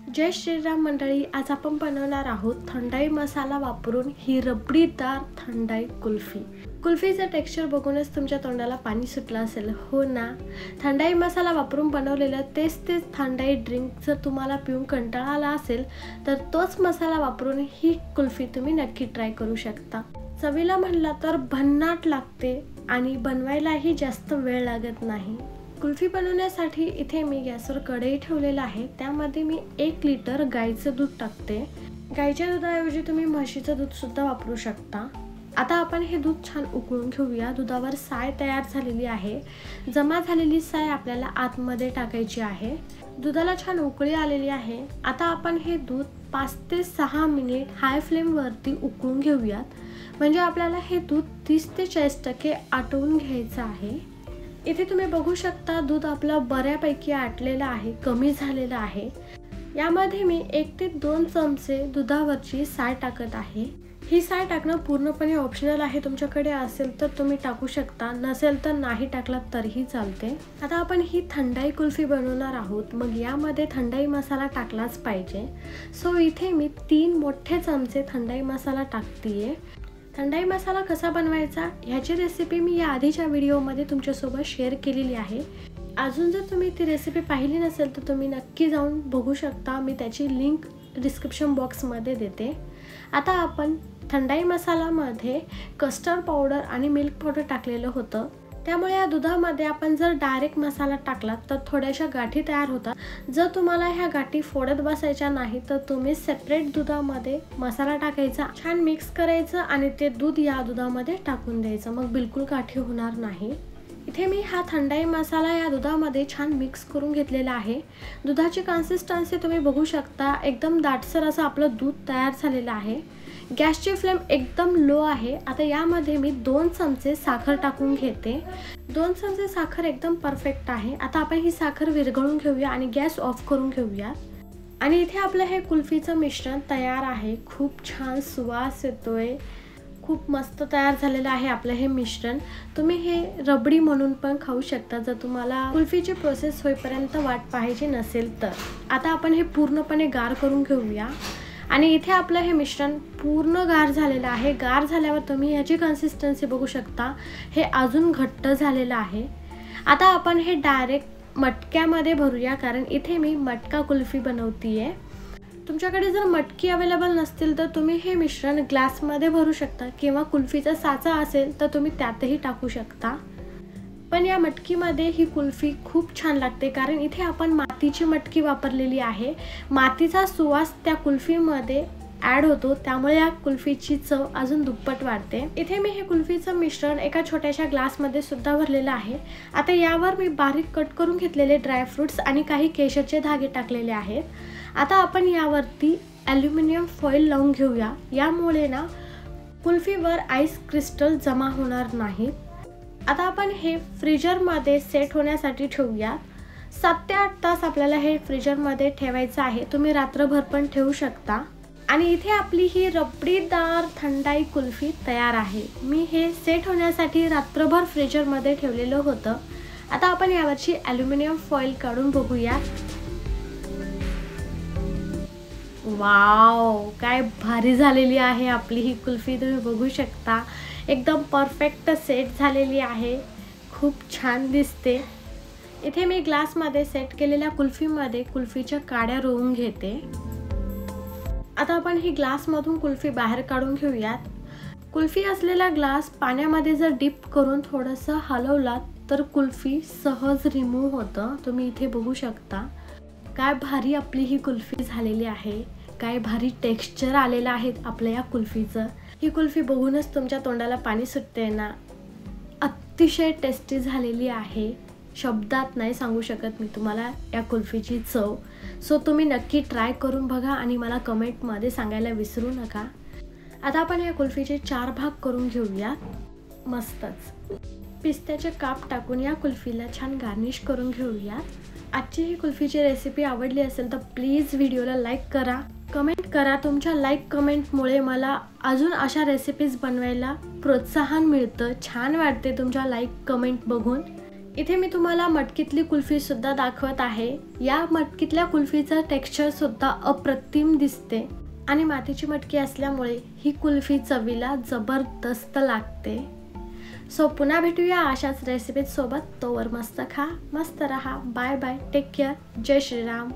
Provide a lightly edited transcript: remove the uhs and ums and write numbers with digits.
जय श्रीराम मंडळी, आज आपण बनवणार आहोत थंडाई मसाला वापरून ही रबडीदार थंडाई कुल्फी। कुल्फीचं टेक्स्चर बघूनच तुमच्या तोंडाला पाणी सुटलं असेल, हो ना। थंडाई मसाला वापरून बनवलेलं तेच थंडाई ड्रिंक जर तुम्हाला पिऊन कंटाळा आला असेल तर तोच मसाला वापरून ही कुल्फी तुम्ही नक्की ट्राय करू शकता। चवीला म्हणला तर भन्नाट लागते आणि बनवायलाही जास्त वेळ लागत नाही। कुल्फी बनवण्यासाठी इथे मी गॅसवर कढई ठेवलेला आहे, त्यामध्ये मी 1 लिटर गाईचं दूध टाकते। गाईच्या दुधाऐवजी तुम्ही म्हशीचं दूध सुद्धा वापरू शकता। आता आपण हे दूध छान उकळून घेऊया। दुधावर साय तयार झालेली आहे। जमा झालेली साय आपल्याला आतमध्ये टाकायची आहे। दुधाला छान उकळी आलेली आहे। आता आपण हे दूध 5 ते 6 मिनिट हाय फ्लेम वरती उकळून घेऊयात, म्हणजे आपल्याला हे दूध 30 ते 40% आटवून घ्यायचं आहे। इथे तुम्ही बघू शकता दूध आपलं बऱ्यापैकी आटलेलं आहे, कमी झालेलं आहे। यामध्ये मी 1 ते 2 चमचे दुधावरची साय टाकत आहे। ही साय टाकणं पूर्णपणे ऑप्शनल आहे, तुमच्याकडे असेल तर तुम्ही टाकू शकता, नसेल तर नाही टाकलात तरीही चालते। आता आपण ही थंडाई कुल्फी बनवणार आहोत, मग यामध्ये थंडाई मसाला टाकलाच पाहिजे। सो इथे मी 3 मोठे चमचे थंडाई मसाला टाकतेय। थंडाई मसाला कसा बनवायचा ह्याची रेसिपी मी या आधीच्या व्हिडिओमध्ये तुमच्यासोबत शेअर केलेली आहे। अजून जर तुम्ही ती रेसिपी पाहिली नसेल तर तुम्ही नक्की जाऊन बघू शकता, मी त्याची लिंक डिस्क्रिप्शन बॉक्समध्ये देते। आता आपण थंडाई मसाल्यामध्ये कस्टर्ड पावडर आणि मिल्क पावडर टाकलेलं होतं, त्यामुळे या दुधामध्ये आपण जर डायरेक्ट मसाला टाकला तर थोड्याशा गाठी तयार होतात। जर तुम्हाला ह्या गाठी फोडत बसायच्या नाही तर तुम्ही सेपरेट दुधामध्ये मसाला टाकायचा, छान मिक्स करायचं आणि ते दूध या दुधामध्ये टाकून द्यायचं, मग बिलकुल गाठी होणार नाही। इथे मी हा थंडाई मसाला या दुधामध्ये छान मिक्स करून घेतलेला आहे। दुधाची कन्सिस्टन्सी तुम्ही बघू शकता, एकदम दाटसर असं आपलं दूध तयार झालेलं आहे। गॅसची फ्लेम एकदम लो आहे। आता यामध्ये मी 2 चमचे साखर टाकून घेते। 2 चमचे साखर एकदम परफेक्ट आहे। आता आपण ही साखर विरघळून घेऊया आणि गॅस ऑफ करून घेऊया। आणि इथे आपलं हे कुल्फीचं मिश्रण तयार आहे। खूप छान सुवास येतोय, खूप मस्त तयार झालेलं आहे आपलं हे मिश्रण। तुम्ही हे रबडी म्हणून पण खाऊ शकता जर तुम्हाला कुल्फीची प्रोसेस होईपर्यंत वाट पाहायची नसेल तर। आता आपण हे पूर्णपणे गार करून घेऊया। आणि इथे आपलं हे मिश्रण पूर्ण गार झालेलं आहे। गार झाल्यावर तुम्ही याची कन्सिस्टन्सी बघू शकता, हे अजून घट्ट झालेलं आहे। आता आपण हे डायरेक्ट मटक्यामध्ये भरूया, कारण इथे मी मटका कुल्फी बनवतीये। तुमच्याकडे जर मटकी अवेलेबल नसतील तर तुम्ही हे मिश्रण ग्लासमध्ये भरू शकता, किंवा कुल्फीचा साचा असेल तर तुम्ही त्यातही टाकू शकता। पण या मटकीमध्ये ही कुल्फी खूप छान लागते, कारण इथे आपण मातीची मटकी वापरलेली आहे। मातीचा सुवास त्या कुल्फीमध्ये ॲड होतो, त्यामुळे या कुल्फीची चव अजून दुप्पट वाढते। इथे मी हे कुल्फीचं मिश्रण एका छोट्याशा ग्लासमध्ये सुद्धा भरलेलं आहे। आता यावर मी बारीक कट करून घेतलेले ड्रायफ्रुट्स आणि काही केशरचे धागे टाकलेले आहेत। आता आपण यावरती ॲल्युमिनियम फॉईल लावून घेऊया, यामुळे ना कुल्फीवर आईस क्रिस्टल जमा होणार नाहीत। आता आपण हे फ्रीजरमध्ये सेट होण्यासाठी ठेवूया। 7 ते 8 तास आपल्याला हे फ्रीजरमध्ये ठेवायचं आहे, तुम्ही रात्रभर पण ठेवू शकता। आणि इथे आपली ही रबडीदार थंडाई कुल्फी तयार आहे। मी हे सेट होण्यासाठी रात्रभर फ्रीजरमध्ये ठेवलेलं होतं। आता आपण यावरची ॲल्युमिनियम फॉईल काढून बघूया। वाव, काय भारी झालेली आहे आपली ही कुल्फी, तुम्ही बघू शकता एकदम परफेक्ट सेट झालेली आहे, खूप छान दिसते। इथे मी ग्लासमध्ये सेट केलेल्या कुल्फीमध्ये कुल्फीच्या काड्या रोवून घेते। आता आपण ही ग्लासमधून कुल्फी बाहेर काढून घेऊयात। कुल्फी असलेला ग्लास पाण्यामध्ये जर डिप करून थोडंसं हलवलात तर कुल्फी सहज रिमूव्ह होतं, तुम्ही इथे बघू शकता। काय भारी आपली ही कुल्फी झालेली आहे, काय भारी टेक्स्चर आलेलं आहे आपल्या या कुल्फीचं। ही कुल्फी बघूनच तुमच्या तोंडाला पाणी सुटते ना। अतिशय टेस्टी झालेली आहे, शब्दात नाही सांगू शकत मी तुम्हाला या कुल्फीची चव। सो तुम्ही नक्की ट्राय करून बघा आणि मला कमेंटमध्ये सांगायला विसरू नका। आता आपण या कुल्फीचे 4 भाग करून घेऊया। मस्तच पिस्त्याचे काप टाकून या कुल्फीला छान गार्निश करून घेऊया। आजची ही कुल्फीची रेसिपी आवडली असेल तर प्लीज व्हिडिओला लाईक करा, कमेंट करा। तुमच्या लाईक कमेंटमुळे मला अजून अशा रेसिपीज बनवायला प्रोत्साहन मिळतं, छान वाटते तुमच्या लाईक कमेंट बघून। इथे मी तुम्हाला मटकीतली कुल्फी सुद्धा दाखवत आहे. या मटकीतल्या कुल्फीचं टेक्स्चर सुद्धा अप्रतिम दिसते आणि मातीची मटकी असल्यामुळे ही कुल्फी चवीला जबरदस्त लागते. सो पुन्हा भेटूया अशाच रेसिपीज सोबत. तोवर मस्त खा, मस्त रहा. Bye bye, take care. जय श्रीराम.